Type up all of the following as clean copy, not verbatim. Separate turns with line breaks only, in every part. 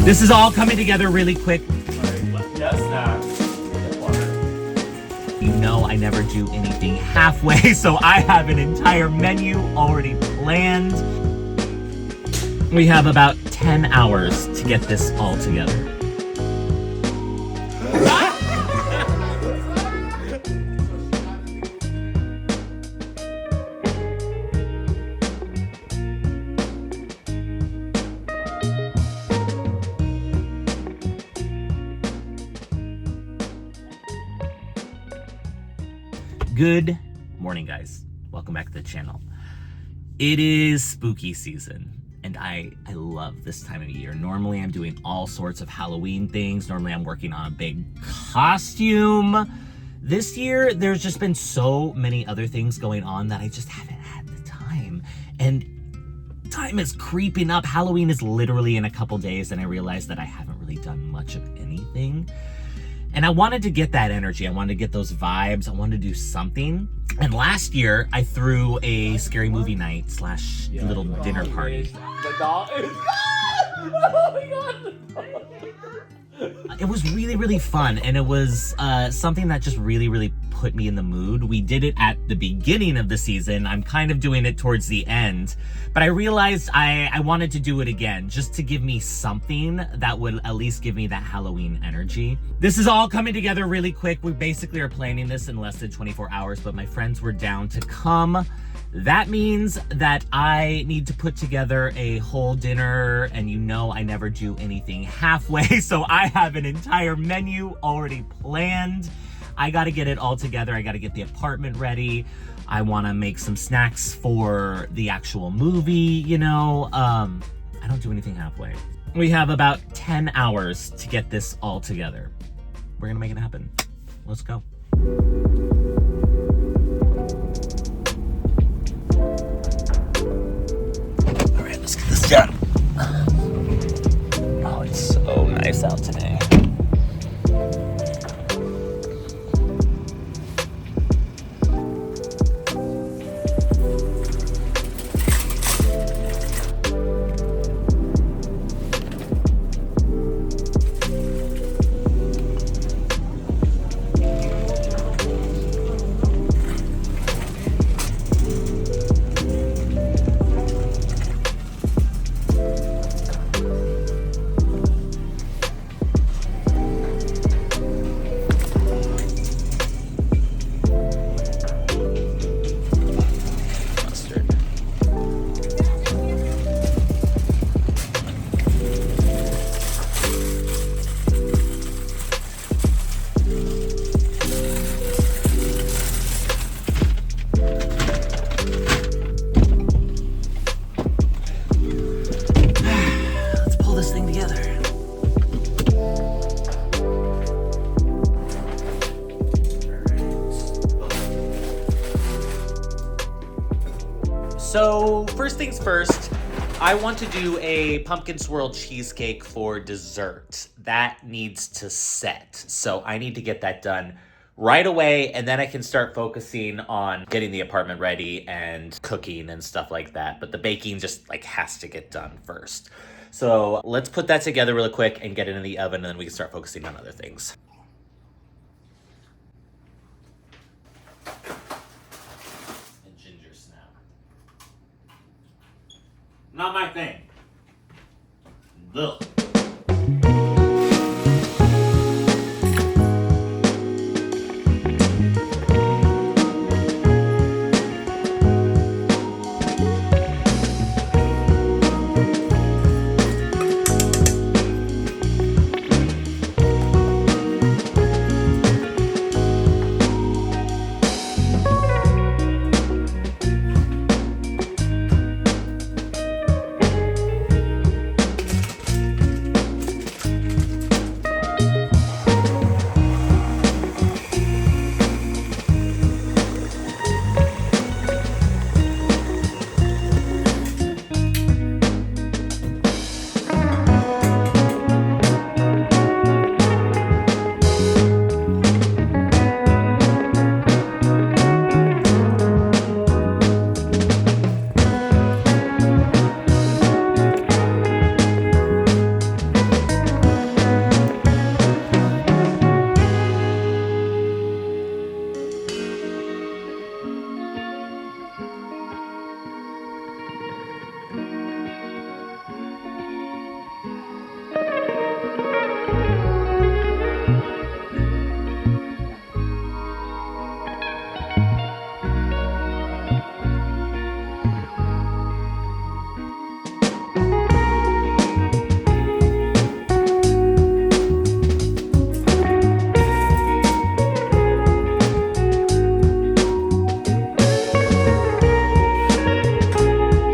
This is all coming together really quick.
Yes, snacks.
You know I never do anything halfway, so I have an entire menu already planned. We have about 10 hours to get this all together. Good morning, guys. Welcome back to the channel. It is spooky season, and I love this time of year. Normally, I'm doing all sorts of Halloween things. Normally, I'm working on a big costume. This year, there's just been so many other things going on that I just haven't had the time. And time is creeping up. Halloween is literally in a couple days, and I realized that I haven't really done much of anything. And I wanted to get that energy. I wanted to get those vibes. I wanted to do something. And last year, I threw a scary movie night / little dinner party.
The doll is gone! Oh my god!
It was really, really fun. And it was something that just really put me in the mood. We did it at the beginning of the season. I'm kind of doing it towards the end. But I realized I wanted to do it again, just to give me something that would at least give me that Halloween energy. This is all coming together really quick. We basically are planning this in less than 24 hours, but my friends were down to come. That means that I need to put together a whole dinner, and you know I never do anything halfway, so I have an entire menu already planned. I gotta get it all together. I gotta get the apartment ready. I wanna make some snacks for the actual movie, you know. I don't do anything halfway. We have about 10 hours to get this all together. We're gonna make it happen. Let's go. All right, let's get this done. Oh, it's so nice out today. So first things first, I want to do a pumpkin swirl cheesecake for dessert. That needs to set. So I need to get that done right away, and then I can start focusing on getting the apartment ready and cooking and stuff like that. But the baking just has to get done first. So let's put that together really quick and get it in the oven, and then we can start focusing on other things. Not my thing. Ugh.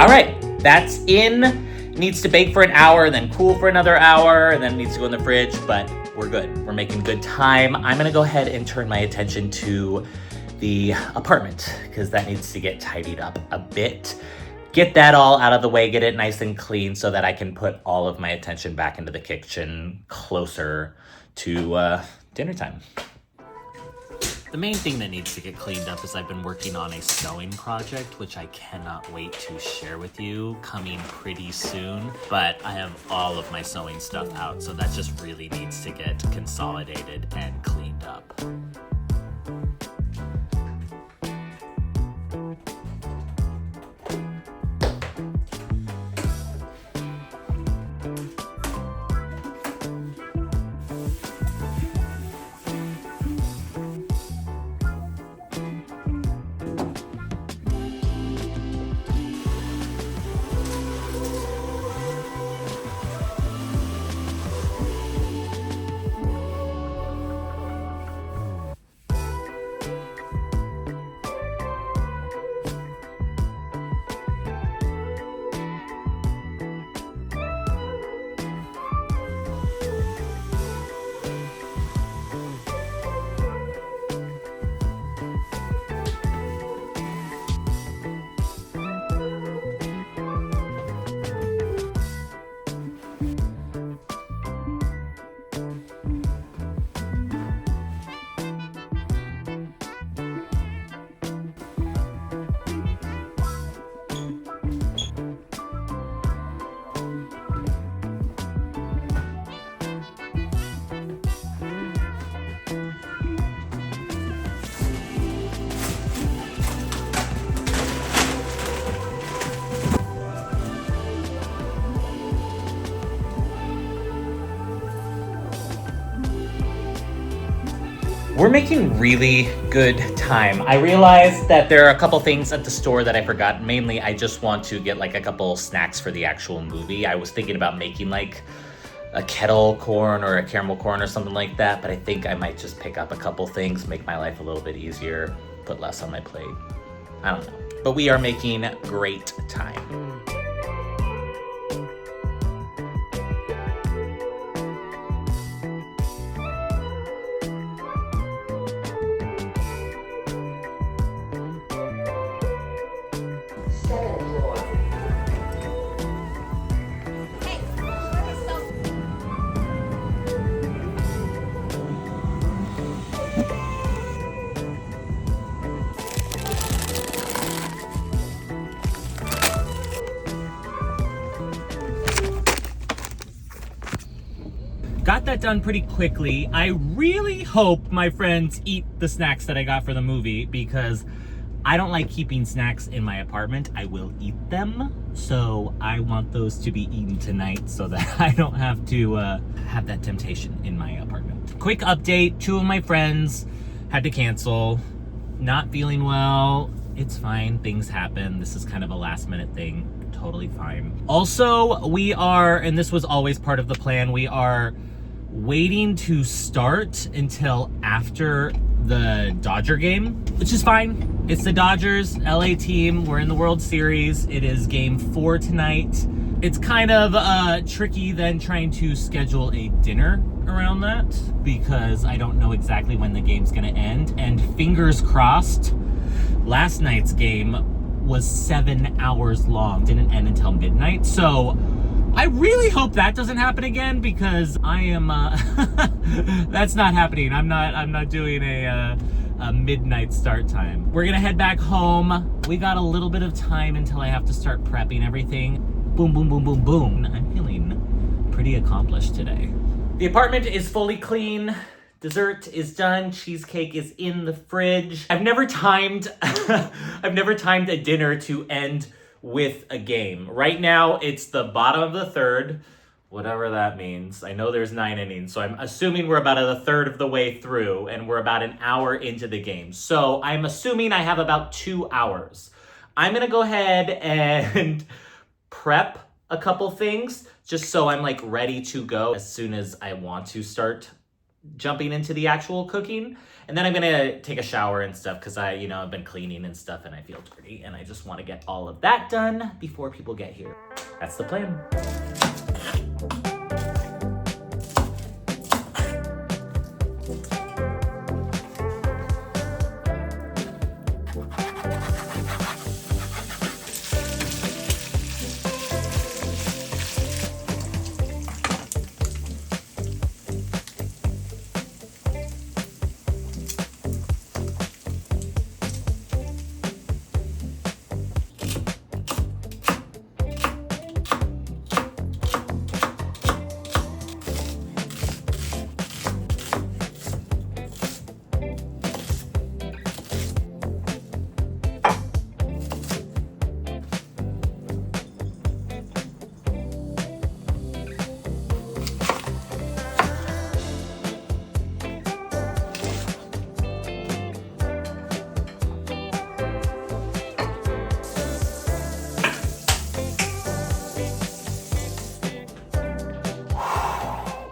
All right, that's in. Needs to bake for an hour, and then cool for another hour, and then needs to go in the fridge, but we're good. We're making good time. I'm gonna go ahead and turn my attention to the apartment because that needs to get tidied up a bit. Get that all out of the way, get it nice and clean so that I can put all of my attention back into the kitchen closer to dinner time. The main thing that needs to get cleaned up is I've been working on a sewing project, which I cannot wait to share with you, coming pretty soon. But I have all of my sewing stuff out, so that just really needs to get consolidated and cleaned up. We're making really good time. I realized that there are a couple things at the store that I forgot. Mainly, I just want to get like a couple snacks for the actual movie. I was thinking about making like a kettle corn or a caramel corn or something like that, but I think I might just pick up a couple things, make my life a little bit easier, put less on my plate. I don't know. But we are making great time. Got that done pretty quickly. I really hope my friends eat the snacks that I got for the movie because I don't like keeping snacks in my apartment. I will eat them. So I want those to be eaten tonight so that I don't have to have that temptation in my apartment. Quick update, 2 of my friends had to cancel. Not feeling well. It's fine, things happen. This is kind of a last minute thing. Totally fine. Also, we are, and this was always part of the plan, we are waiting to start until after the Dodger game, which is fine. It's the Dodgers, LA team. We're in the World Series. It is game 4 tonight. It's kind of tricky then trying to schedule a dinner around that because I don't know exactly when the game's gonna end. And fingers crossed, last night's game was 7 hours long, didn't end until midnight. So I really hope that doesn't happen again because I am, that's not happening. I'm not doing a midnight start time. We're gonna head back home. We got a little bit of time until I have to start prepping everything. Boom, boom, boom, boom, boom. I'm feeling pretty accomplished today. The apartment is fully clean. Dessert is done. Cheesecake is in the fridge. I've never timed a dinner to end with a game. Right now, it's the bottom of the third, whatever that means. I know there's 9 innings, so I'm assuming we're about a third of the way through, and we're about an hour into the game. So I'm assuming I have about 2 hours. I'm gonna go ahead and prep a couple things, just so I'm like ready to go as soon as I want to start jumping into the actual cooking. And then I'm gonna take a shower and stuff because I've been cleaning and stuff and I feel dirty and I just want to get all of that done before people get here. That's the plan.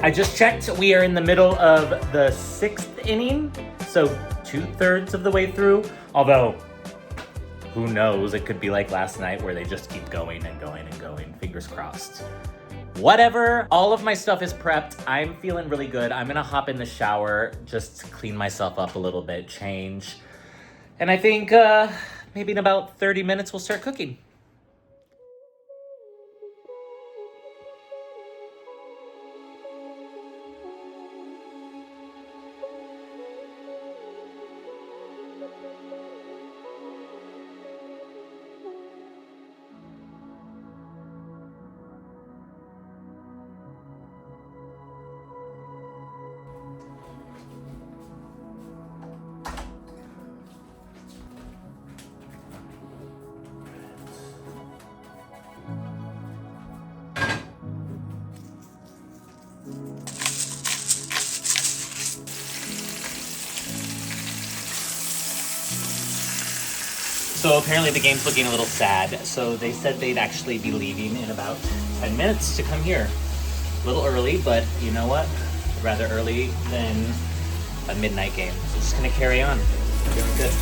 I just checked. We are in the middle of the 6th inning, so 2/3 of the way through. Although, who knows? It could be like last night where they just keep going and going and going. Fingers crossed. Whatever. All of my stuff is prepped. I'm feeling really good. I'm gonna hop in the shower, just clean myself up a little bit, change. And I think maybe in about 30 minutes we'll start cooking. So apparently the game's looking a little sad. So they said they'd actually be leaving in about 10 minutes to come here. A little early, but you know what? Rather early than a midnight game. So just gonna carry on. Feeling good.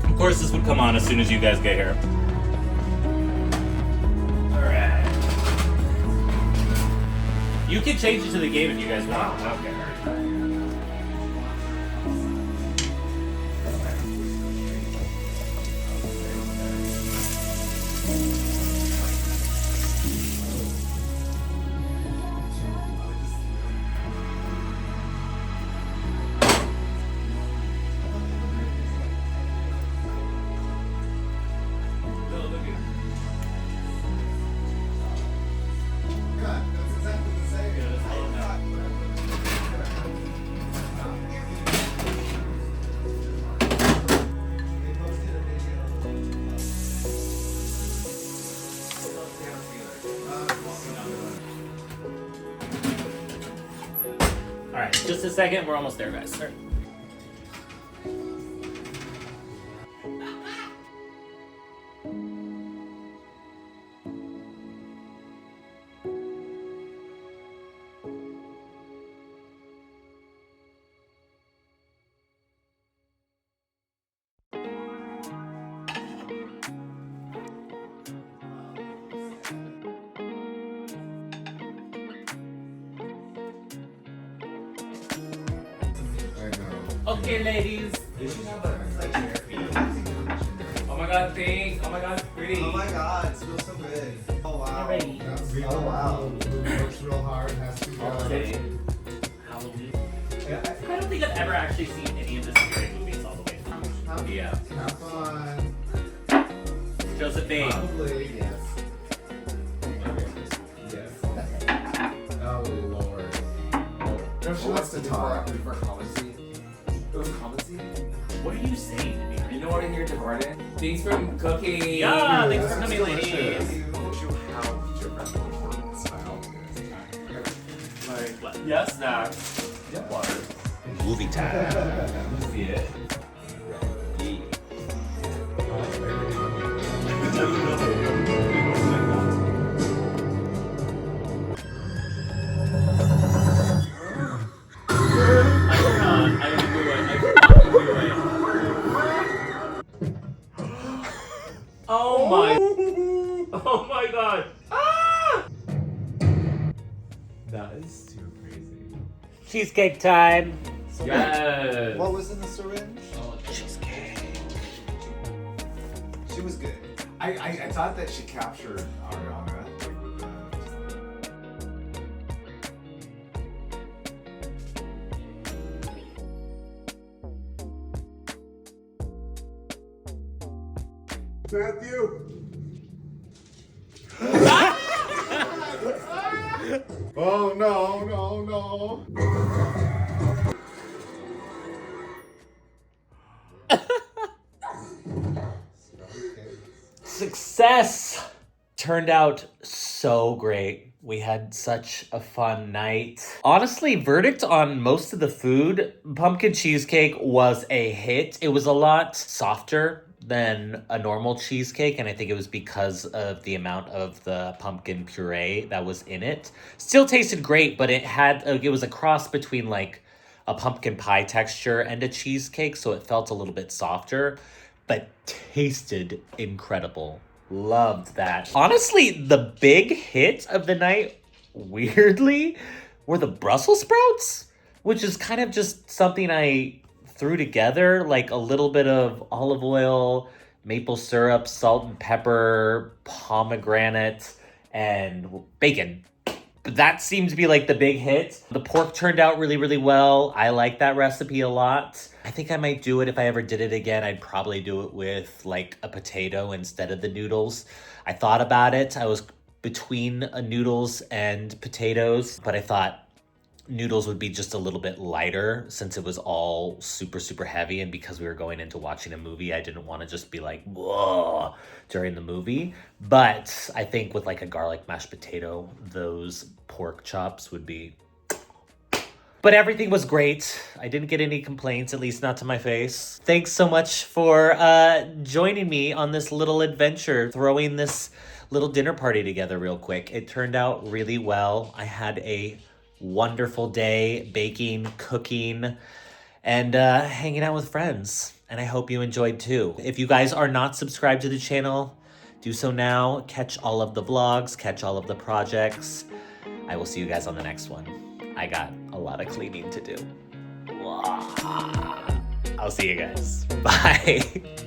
Of course, this would come on as soon as you guys get here. Alright. You can change it to the game if you guys want. Okay. Alright, just a second, we're almost there, guys. Sorry. Okay, ladies.
They should have a like chair for you.
Oh my god, thanks. Oh my god, pretty.
Oh my god, it smells so good. Oh wow.
Alrighty.
Oh wow.
Works real hard, has to be
Okay. Halloween. I don't think I've ever actually seen any of the scary movies all the way through. Yeah.
Have fun.
Josephine.
Probably.
Yes.
Yes. Oh Lord. No, she likes to talk.
For a comment scene. It was a comment scene?
What are you saying to me?
You know what I hear Devarden? Thanks for cooking.
Yeah, thanks for
that's
coming,
delicious.
ladies.
You have different style.
Like, what? Yeah, snacks. Yeah, water. Movie time. See it? Oh my! Oh my god! Ah!
That is too crazy.
Cheesecake time! Yes!
What was in the syringe?
Cheesecake.
She was good.
I thought that she captured Ariana. Matthew. Oh no, no, no.
Success! Turned out so great. We had such a fun night. Honestly, verdict on most of the food, pumpkin cheesecake was a hit. It was a lot softer than a normal cheesecake, and I think it was because of the amount of the pumpkin puree that was in it. Still tasted great, but it was a cross between like a pumpkin pie texture and a cheesecake, so it felt a little bit softer, but tasted incredible. Loved that. Honestly, the big hit of the night, weirdly, were the Brussels sprouts, which is kind of just something I threw together, like a little bit of olive oil, maple syrup, salt and pepper, pomegranate, and bacon. But that seemed to be like the big hit. The pork turned out really, really well. I like that recipe a lot. I think I might do it if I ever did it again. I'd probably do it with like a potato instead of the noodles. I thought about it. I was between noodles and potatoes, but I thought noodles would be just a little bit lighter since it was all super, super heavy. And because we were going into watching a movie, I didn't want to just be like, whoa, during the movie. But I think with like a garlic mashed potato, those pork chops would be... But everything was great. I didn't get any complaints, at least not to my face. Thanks so much for joining me on this little adventure, throwing this little dinner party together real quick. It turned out really well. I had a wonderful day baking, cooking, and hanging out with friends. And I hope you enjoyed too. If you guys are not subscribed to the channel, do so now. Catch all of the vlogs, catch all of the projects. I will see you guys on the next one. I got a lot of cleaning to do. I'll see you guys. Bye.